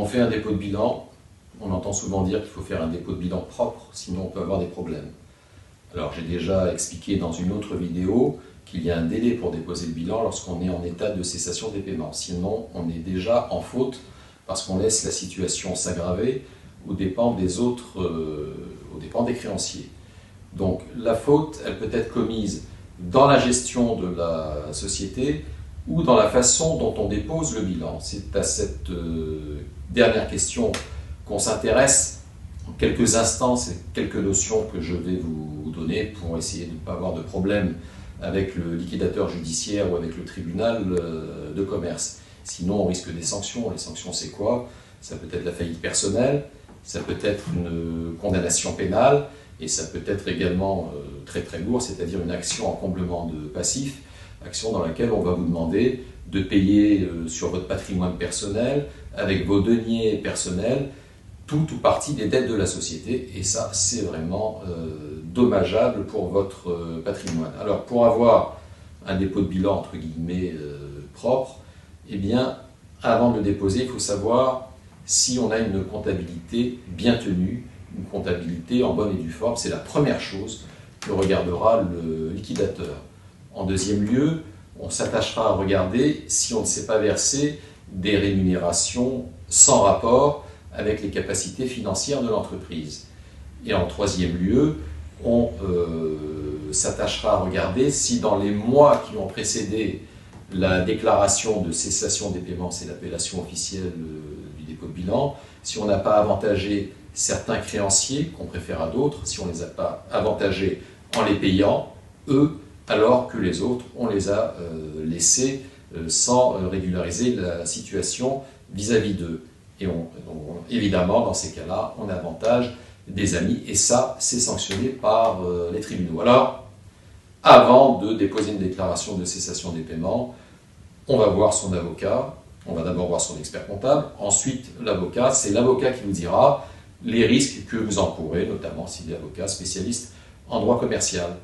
fait un dépôt de bilan, on entend souvent dire qu'il faut faire un dépôt de bilan propre, sinon on peut avoir des problèmes. Alors j'ai déjà expliqué dans une autre vidéo qu'il y a un délai pour déposer le bilan lorsqu'on est en état de cessation des paiements. Sinon, on est déjà en faute parce qu'on laisse la situation s'aggraver aux dépens des autres, aux dépens des créanciers. Donc la faute, elle peut être commise dans la gestion de la société ou dans la façon dont on dépose le bilan. C'est à cette dernière question qu'on s'intéresse en quelques instants. C'est quelques notions que je vais vous donner pour essayer de ne pas avoir de problème avec le liquidateur judiciaire ou avec le tribunal de commerce. Sinon, on risque des sanctions. Les sanctions, c'est quoi? Ça peut être la faillite personnelle, ça peut être une condamnation pénale, et ça peut être également très très lourd, c'est-à-dire une action en comblement de passif, action dans laquelle on va vous demander de payer sur votre patrimoine personnel, avec vos deniers personnels, tout ou partie des dettes de la société, et ça c'est vraiment dommageable pour votre patrimoine. Alors pour avoir un dépôt de bilan entre guillemets propre, eh bien avant de le déposer, il faut savoir si on a une comptabilité bien tenue, une comptabilité en bonne et due forme. C'est la première chose que regardera le liquidateur. En deuxième lieu, on s'attachera à regarder si on ne s'est pas versé des rémunérations sans rapport avec les capacités financières de l'entreprise. Et en troisième lieu, on s'attachera à regarder si dans les mois qui ont précédé la déclaration de cessation des paiements, c'est l'appellation officielle du dépôt de bilan, si on n'a pas avantagé certains créanciers qu'on préfère à d'autres, si on ne les a pas avantagés en les payant, eux, alors que les autres, on les a laissés sans régulariser la situation vis-à-vis d'eux. Et évidemment, dans ces cas-là, on avantage des amis, et ça, c'est sanctionné par les tribunaux. Alors, avant de déposer une déclaration de cessation des paiements, on va voir son avocat, on va d'abord voir son expert comptable, ensuite l'avocat, c'est l'avocat qui vous dira les risques que vous encourez, notamment s'il est avocat spécialiste en droit commercial.